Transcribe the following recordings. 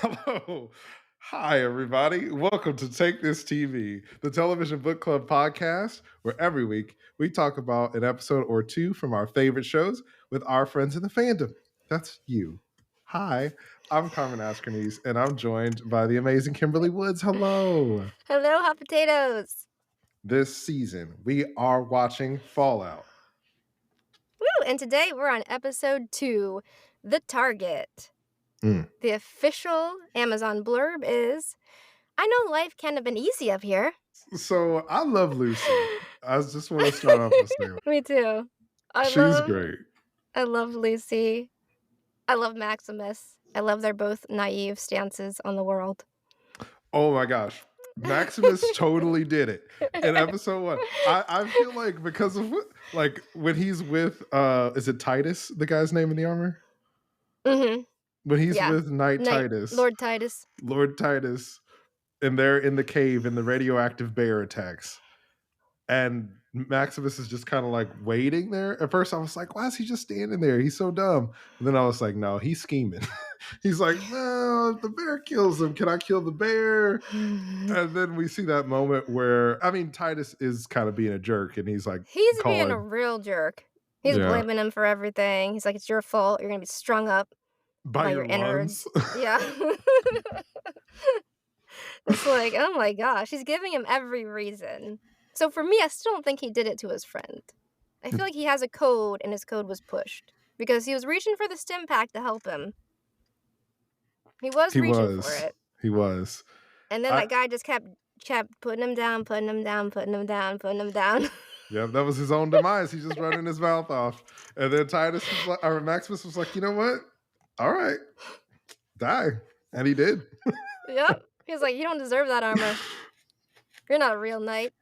Hello. Hi, everybody. Welcome to Take This TV, the television book club podcast, where every week we talk about an episode or two from our favorite shows with our friends in the fandom. That's you. Hi, I'm Carmen and I'm joined by the amazing Kimberly Woods. Hello. Hello, hot potatoes. This season, we are watching Fallout. Woo! And today we're on episode 2, The Target. The official Amazon blurb is, I know life can't have been easy up here. So I love Lucy. I just want to start off with saying Me too. she's great. I love Lucy. I love Maximus. I love their both naive stances on the world. Oh my gosh. Maximus totally did it in episode 1. I feel like because of like when he's with is it Titus, the guy's name in the armor? Mm-hmm. When he's with Titus. Lord Titus, and they're in the cave and the radioactive bear attacks. And Maximus is just kind of like waiting there. At first I was like, why is he just standing there? He's so dumb. And then I was like, no, he's scheming. He's like, well, if the bear kills him, can I kill the bear? And then we see that moment where, I mean, Titus is kind of being a jerk, and he's like, he's being a real jerk. He's blaming him for everything. He's like, it's your fault. You're going to be strung up by your innards. Yeah. It's like, oh my gosh. He's giving him every reason. So for me, I still don't think he did it to his friend. I feel like he has a code, and his code was pushed. Because he was reaching for the stim pack to help him. He was reaching for it. He was. And then that guy just kept putting him down. Yeah, that was his own demise. He's just running his mouth off. And then Titus was like, or Maximus was like, you know what? All right. Die. And he did. Yep. He was like, you don't deserve that armor. You're not a real knight.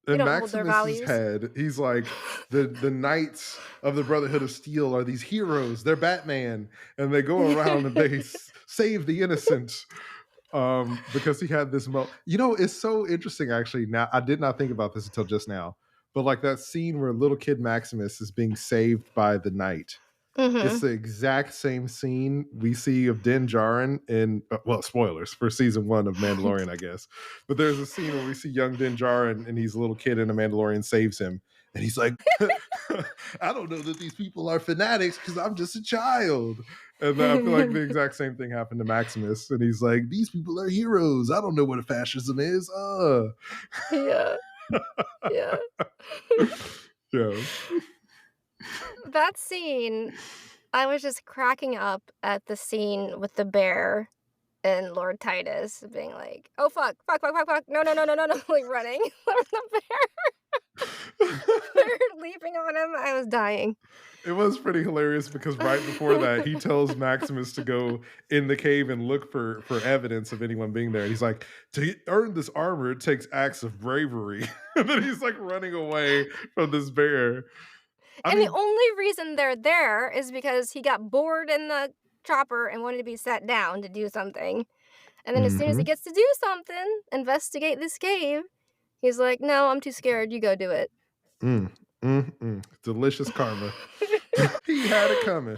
In Maximus's head, he's like, the knights of the Brotherhood of Steel are these heroes. They're Batman. And they go around and they save the innocent. Because he had this it's so interesting, actually. Now, I did not think about this until just now. But like that scene where little kid Maximus is being saved by the knight. Mm-hmm. It's the exact same scene we see of Din Djarin in, spoilers for season 1 of Mandalorian, I guess. But there's a scene where we see young Din Djarin and he's a little kid and a Mandalorian saves him. And he's like, I don't know that these people are fanatics because I'm just a child. And I feel like the exact same thing happened to Maximus. And he's like, these people are heroes. I don't know what a fascism is. Yeah. Yeah. Yeah. That scene, I was just cracking up at the scene with the bear and Lord Titus being like, oh, fuck, no, like running from the bear. They're leaping on him. I was dying. It was pretty hilarious because right before that, he tells Maximus to go in the cave and look for evidence of anyone being there. And he's like, to earn this armor, it takes acts of bravery. And then he's like running away from this bear. I mean, the only reason they're there is because he got bored in the chopper and wanted to be sat down to do something. And then as soon as he gets to do something, investigate this cave, he's like, no, I'm too scared. You go do it. Delicious karma. He had it coming.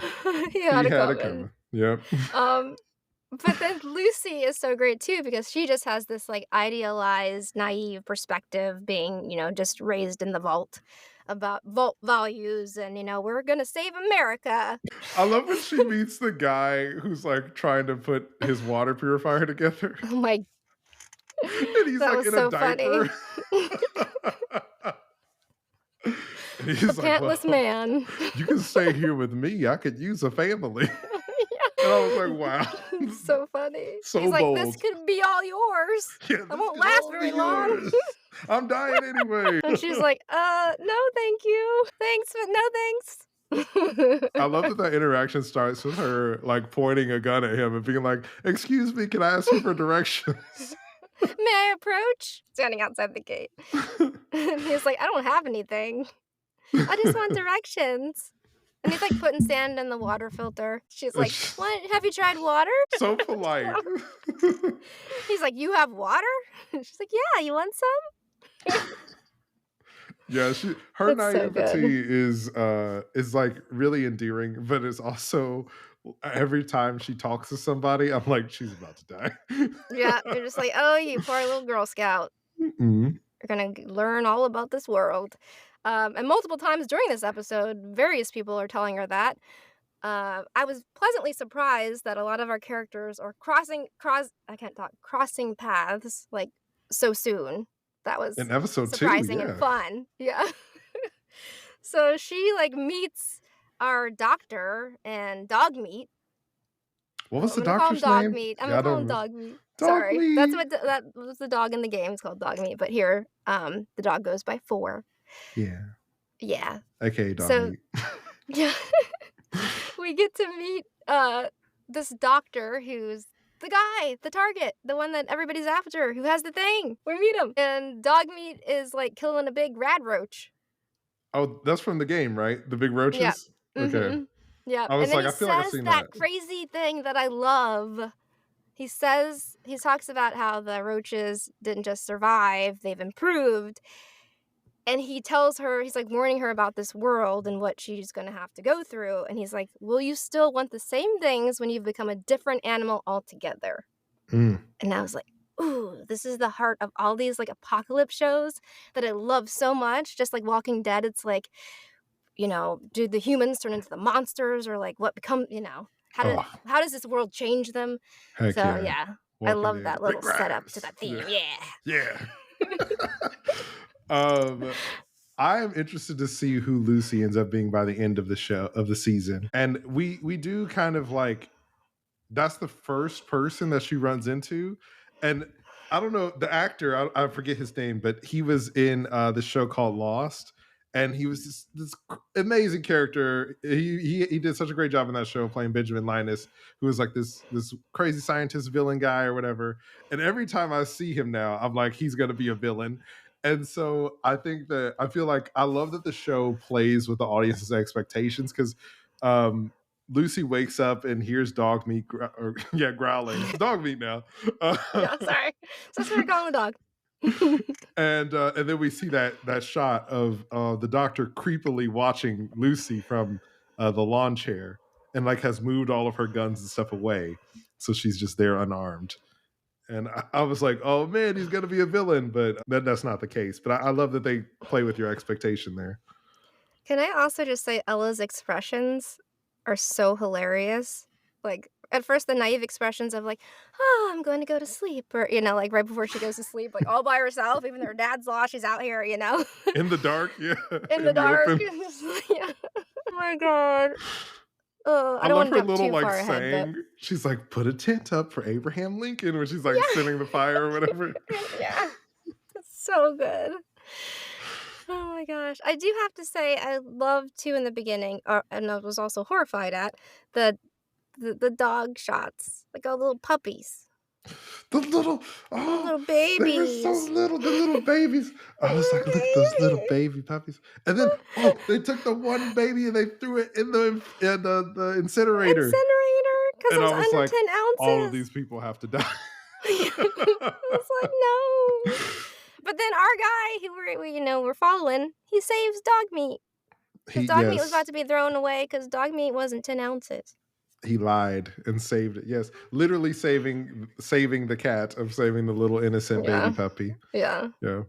He had it coming. Yep. But then Lucy is so great too because she just has this like idealized, naive perspective, being, just raised in the vault about vault values and, we're going to save America. I love when she meets the guy who's like trying to put his water purifier together. Oh my. And he's like in a diaper. And he's the like, pantless man. You can stay here with me. I could use a family. And I was like, wow. So funny. So he's bold. like, this could be all yours. Yeah, I won't last very long. I'm dying anyway. And she's like, no, thank you. Thanks, but no thanks. I love that interaction starts with her like pointing a gun at him and being like, excuse me, can I ask you for directions? May I approach? Standing outside the gate. And he's like, I don't have anything. I just want directions. And he's like putting sand in the water filter. She's like, what? Have you tried water? So polite. He's like, you have water? She's like, yeah, you want some? Yeah, her naivety is like really endearing, but it's also every time she talks to somebody, I'm like, she's about to die. Yeah, you're just like, "Oh, you poor little Girl Scout. Mm-mm. You're gonna learn all about this world." And multiple times during this episode, various people are telling her that. I was pleasantly surprised that a lot of our characters are crossing paths, like, so soon. That was In episode 2, surprising and yeah. fun. Yeah. So she, like, meets our doctor and Dogmeat. What was I'm the gonna call him doctor's name? Dogmeat. I'm Yeah, gonna I call him don't. Dogmeat. Dog Sorry. That's meat. what that was the dog in the game. It's called Dogmeat, but here, the dog goes by 4. Yeah. Yeah. Okay, dog So meat. yeah. We get to meet, this doctor who's the guy, the target, the one that everybody's after, who has the thing. We meet him, and Dogmeat is, like, killing a big rad roach. Oh, that's from the game, right? The big Yeah. roaches? Okay. Mhm. Yeah, I and was then like, he I feel like I've says seen that that. crazy thing that I love. He talks about how the roaches didn't just survive, they've improved. And he tells her, he's like warning her about this world and what she's gonna have to go through. And he's like, will you still want the same things when you've become a different animal altogether? Mm. And I was like, ooh, this is the heart of all these like apocalypse shows that I love so much. Just like Walking Dead, it's like, do the humans turn into the monsters, or like what become, Oh, how does this world change them? heck So yeah. yeah, I Walking love Dead. that Rick little setup to Grimes. that theme. Yeah. Yeah. Yeah. um, I am interested to see who Lucy ends up being by the end of the season. And we do kind of like, that's the first person that she runs into. And I don't know the actor, I forget his name, but he was in the show called Lost, and he was this amazing character. He did such a great job in that show playing Benjamin Linus, who was like this crazy scientist villain guy or whatever. And every time I see him now, I'm like, he's gonna be a villain. And so I feel like I love that the show plays with the audience's expectations, because Lucy wakes up and hears dog meat, growling. It's dog meat now. Yeah, sorry. So that's what we're calling the dog. And then we see that shot of the doctor creepily watching Lucy from the lawn chair, and like has moved all of her guns and stuff away, so she's just there unarmed. And I was like, oh man, he's gonna be a villain, but that's not the case. But I love that they play with your expectation there. Can I also just say Ella's expressions are so hilarious? Like, at first, the naive expressions of like, "Oh, I'm going to go to sleep," or, like, right before she goes to sleep, like, all by herself, even though her dad's lost, she's out here, In the dark, yeah. in the dark. open. Yeah. Oh my god. Oh, I I don't love want to her jump little too like far ahead, saying. She's like, put a tent up for Abraham Lincoln, when she's like Yeah. sending the fire or whatever. Yeah. It's so good. Oh my gosh. I do have to say I loved too in the beginning, and I was also horrified at the dog shots, like all little puppies. The little, Little they were so babies. little, the little babies. I was like, look at those little baby puppies. And then, they took the one baby and they threw it in the incinerator. Incinerator, because it And was I was under like, 10 all of ounces. these people have to die. I was like, no. But then our guy who we're following, he saves dog meat. Because dog meat was about to be thrown away because dog meat wasn't 10 ounces. He lied and saved it. Yes, literally saving the cat, of saving the little innocent baby puppy. Yeah. Yeah.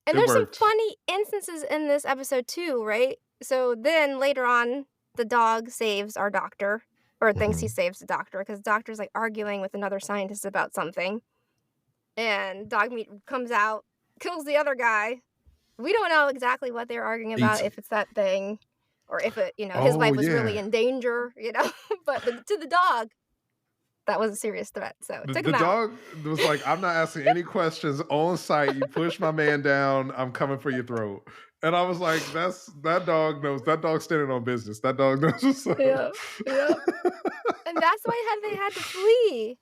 And there's some funny instances in this episode too, right? So then later on, the dog saves our doctor, or thinks he saves the doctor, because the doctor's like arguing with another scientist about something. And dog meat comes out, kills the other guy. We don't know exactly what they're arguing about, if it's that thing, or if it, his life was really in danger, But to the dog, that was a serious threat. So it took him The out. dog was like, I'm not asking any questions, on sight. You push my man down, I'm coming for your throat. And I was like, that dog knows. That dog's standing on business. That dog knows what's up. Yeah. And that's why they had to flee.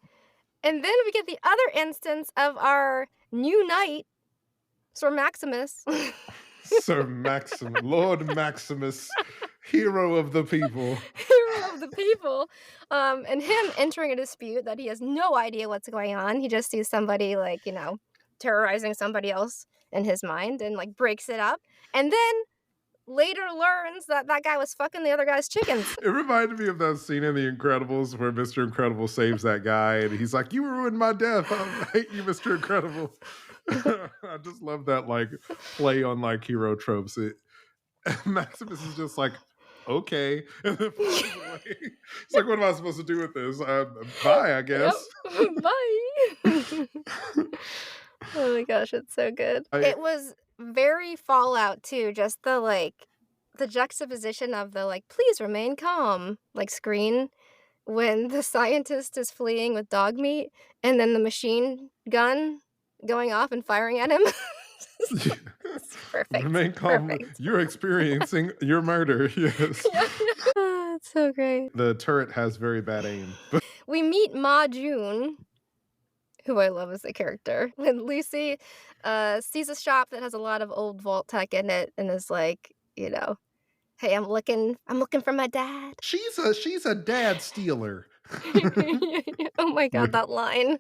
And then we get the other instance of our new knight, Sir Maximus. Sir Maximus, Lord Maximus, hero of the people. Hero of the people. And him entering a dispute that he has no idea what's going on. He just sees somebody terrorizing somebody else in his mind, and like breaks it up. And then later learns that that guy was fucking the other guy's chickens. It reminded me of that scene in The Incredibles where Mr. Incredible saves that guy and he's like, "You ruined my death. I hate you, Mr. Incredible." I just love that like play on like hero tropes. Maximus is just like, "Okay," and then flies away. It's like, what am I supposed to do with this? Bye, I guess. Yep. Bye. Oh my gosh, it's so good. It was very Fallout too, just the juxtaposition of the like, please remain calm, like screen when the scientist is fleeing with dog meat and then the machine gun going off and firing at him. It's perfect. Remain calm. Perfect. You're experiencing your murder. Yes. Yeah. Oh, it's so great. The turret has very bad aim. We meet Ma June, who I love as a character. When Lucy sees a shop that has a lot of old vault tech in it and is like, you know, hey, I'm looking for my dad. She's a dad stealer. Oh my god, that line.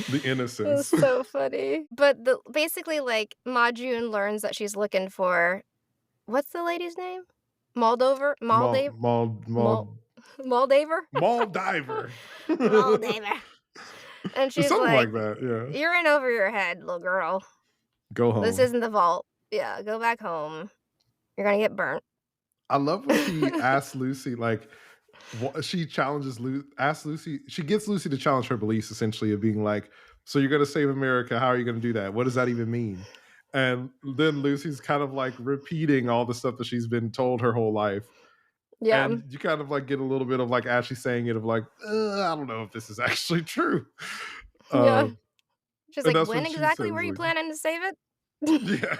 The innocence. It was so funny. But basically, like, Ma June learns that she's looking for, what's the lady's name? Moldover? Moldaver? Moldiver. Moldaver. And she's something like that, yeah. You're in over your head, little girl. Go home. This isn't the vault. Yeah, go back home. You're gonna get burnt. I love when she asks Lucy, like, she asks Lucy, she gets Lucy to challenge her beliefs, essentially, of being like, so you're going to save America. How are you going to do that? What does that even mean? And then Lucy's kind of like repeating all the stuff that she's been told her whole life. Yeah. And you kind of like get a little bit of like Ashley saying it of like, I don't know if this is actually true. Yeah. She's like, when exactly were you planning to save it? Yeah.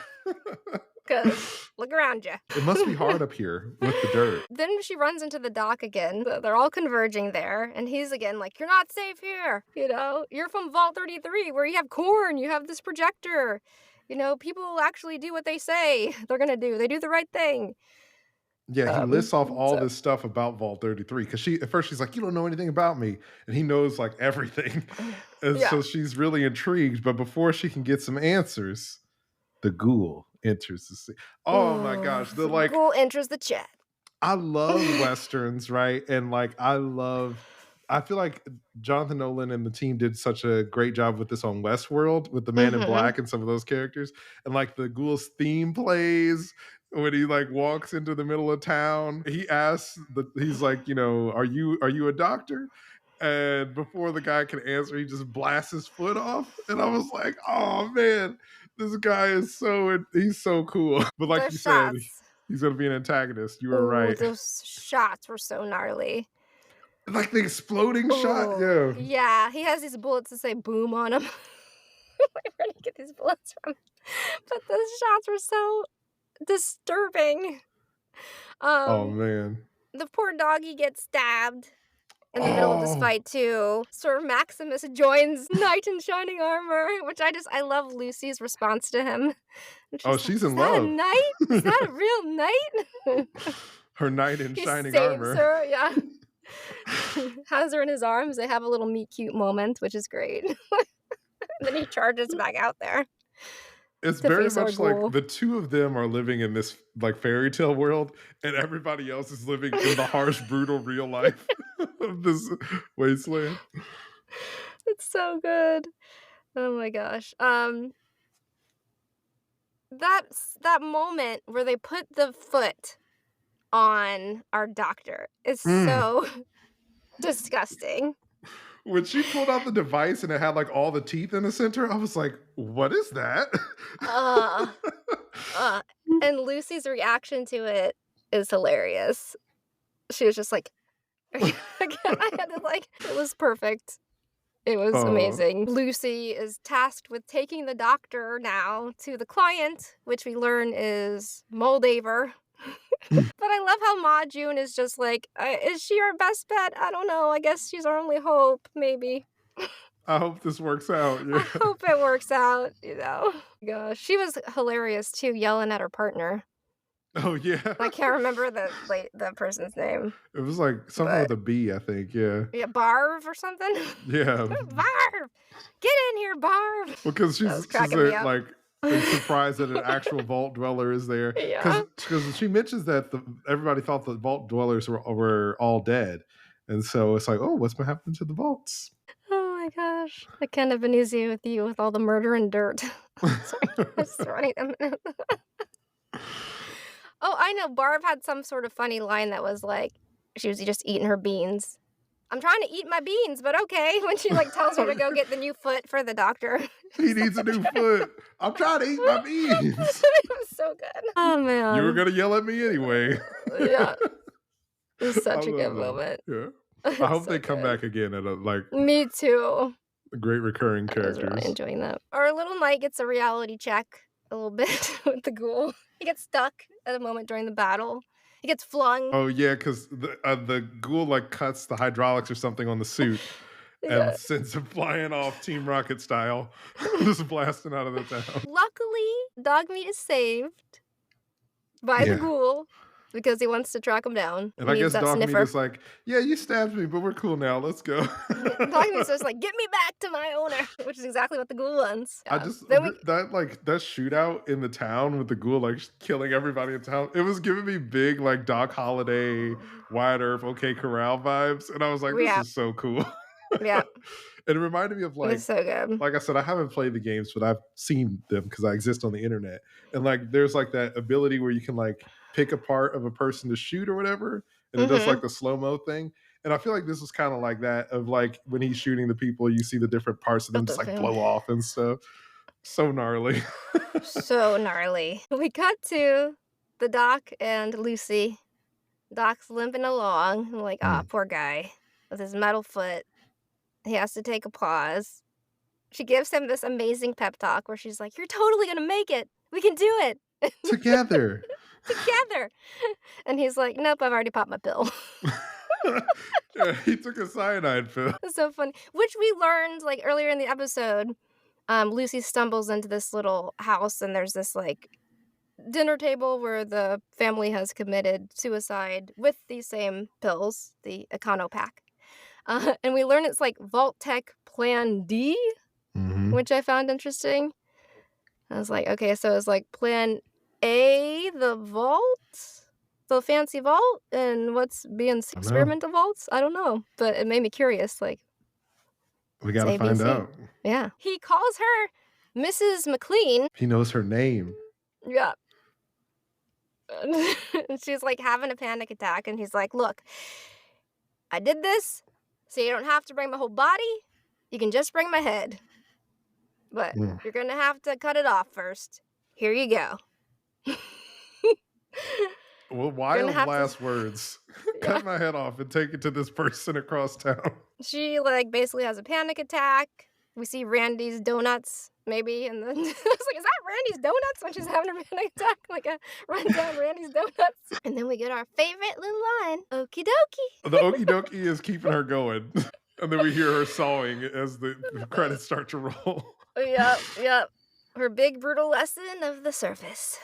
Because look around you. It must be hard up here with the dirt. Then she runs into the dock again. They're all converging there. And he's again like, you're not safe here. You know, you're from Vault 33 where you have corn. You have this projector. You know, people actually do what they say they're going to do. They do the right thing. Yeah, he lists off all this stuff about Vault 33 because at first she's like, you don't know anything about me. And he knows like everything. And so she's really intrigued. But before she can get some answers, the ghoul enters the scene. Oh my gosh. The ghoul enters the chat. I love Westerns, right? And like, I feel like Jonathan Nolan and the team did such a great job with this on Westworld with the Man in Black and some of those characters. And like the ghoul's theme plays when he like walks into the middle of town. He asks, he's like, you know, are you a doctor? And before the guy can answer, he just blasts his foot off. And I was like, oh man, this guy is he's so cool. But like you said, he's going to be an antagonist. You were right. Those shots were so gnarly. Like the exploding shot, yeah. Yeah, he has these bullets that say boom on him. Where did he get these bullets from? But those shots were so disturbing. Oh man. The poor doggy gets stabbed in the middle of this fight too. Sir Maximus joins Knight in Shining Armor, which I love Lucy's response to him. She's in love. Is that a knight? Is that a real knight? Her knight in shining armor. Her, yeah. Has her in his arms. They have a little meet cute moment, which is great. Then he charges back out there. It's very much like the two of them are living in this like fairy tale world, and everybody else is living in the harsh, brutal real life of this wasteland. It's so good. Oh my gosh. That moment where they put the foot on our doctor is so disgusting. When she pulled out the device and it had like all the teeth in the center, I was like, what is that? And Lucy's reaction to it is hilarious. She was just like, I had to like, it was perfect. It was amazing. Lucy is tasked with taking the doctor now to the client, which we learn is Moldaver. But I love how Ma June is just like, is she our best bet? I don't know. I guess she's our only hope, maybe. I hope this works out. Yeah. I hope it works out, you know. Gosh, she was hilarious too, yelling at her partner. Oh yeah. I can't remember the person's name. It was like something with a B, I think. Yeah. Yeah, Barv or something. Yeah. Barv, get in here, Barv. Because she's like, and surprised that an actual vault dweller is there. Yeah. Because she mentions that everybody thought the vault dwellers were all dead. And so it's like, oh, what's been happening to the vaults? Oh my gosh. That can't have been easy with you with all the murder and dirt. Sorry, I was throwing them in. Oh, I know. Barb had some sort of funny line that was like, she was just eating her beans. I'm trying to eat my beans, but okay. When she like tells her to go get the new foot for the doctor. He needs a new foot. I'm trying to eat my beans. It was so good. Oh man. You were gonna yell at me anyway. Yeah. It was such I a good love that. moment. Yeah. I hope they come back again at Me too. great recurring I was characters. really enjoying that. Our little knight gets a reality check a little bit with the ghoul. He gets stuck at a moment during the battle. He gets flung. Oh yeah, because the ghoul like cuts the hydraulics or something on the suit and sends him flying off Team Rocket style, just blasting out of the town. Luckily, Dogmeat is saved by the ghoul because he wants to track him down. And I guess Dogmeat is like, yeah, you stabbed me, but we're cool now. Let's go. Dogmeat's just like, get me back to my owner, which is exactly what the ghoul wants. Yeah. I just that shootout in the town with the ghoul like killing everybody in town. It was giving me big like Doc Holliday, Wyatt Earp, OK Corral vibes, and I was like, this is so cool. Yeah. And it reminded me of like, it's so good. Like I said, I haven't played the games, but I've seen them because I exist on the internet. And like, there's like that ability where you can like pick a part of a person to shoot or whatever, and it does like the slow-mo thing. And I feel like this was kind of like that of like when he's shooting the people, you see the different parts of them just like blow off and stuff. So gnarly. So gnarly. We cut to the Doc and Lucy. Doc's limping along. I'm like, poor guy with his metal foot. He has to take a pause. She gives him this amazing pep talk where she's like, you're totally going to make it. We can do it. Together. Together. And he's like, nope, I've already popped my pill. Yeah, he took a cyanide pill. It's so funny. Which we learned like earlier in the episode. Lucy stumbles into this little house and there's this like dinner table where the family has committed suicide with these same pills, the Econo pack. And we learn it's like Vault Tech Plan D, which I found interesting. I was like, okay, so it's like Plan A, the vault, the fancy vault, and what's being experimental vaults? I don't know, but it made me curious. Like, we gotta find out. Yeah. He calls her Mrs. McLean. He knows her name. Yeah. And she's like having a panic attack, and he's like, look, I did this so you don't have to bring my whole body. You can just bring my head. But you're going to have to cut it off first. Here you go. Well, wild last words. Cut my head off and take it to this person across town. She like basically has a panic attack. We see Randy's donuts, maybe, and then I was like, is that Randy's donuts when she's having a panic attack? Like run down Randy's donuts. And then we get our favorite little line, okie dokie. The okie dokie is keeping her going. And then we hear her sawing as the credits start to roll. Yep. Her big brutal lesson of the surface.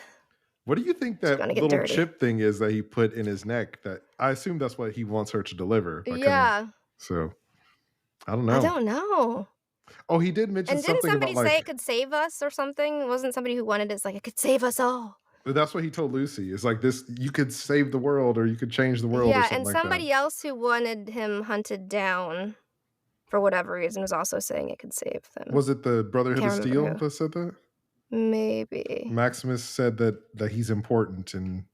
What do you think that little chip thing is that he put in his neck? That I assume that's what he wants her to deliver. So I don't know. I don't know. Oh, he did mention something about and didn't somebody say it could save us or something? It wasn't somebody who wanted it. It's like, it could save us all. That's what he told Lucy. It's like this, you could save the world or you could change the world. Yeah, or something and somebody else who wanted him hunted down for whatever reason was also saying it could save them. Was it the Brotherhood of Steel that said that? Maybe. Maximus said that he's important and...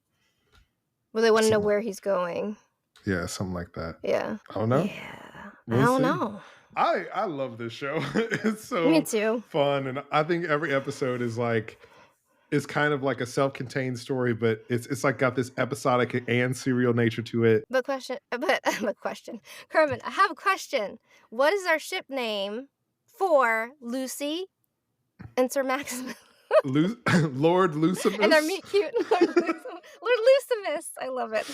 Well, they want to know where he's going. Yeah, something like that. Yeah. I don't know. Yeah. I don't know. I love this show. It's so fun. And I think every episode is like, it's kind of like a self-contained story, but it's like got this episodic and serial nature to it. But Carmen, I have a question. What is our ship name for Lucy and Sir Maximus? Lord Lucimus. And our meet cute Lord Lucimus. I love it.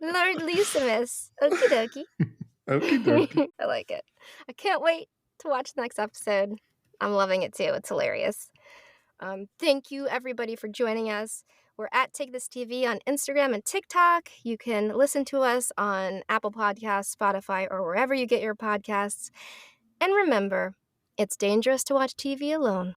Lord Lucimus. Okie dokie. Okie dokie. I like it. I can't wait to watch the next episode. I'm loving it too. It's hilarious. Thank you everybody for joining us. We're at Take This TV on Instagram and TikTok. You can listen to us on Apple Podcasts, Spotify, or wherever you get your podcasts. And remember, it's dangerous to watch TV alone.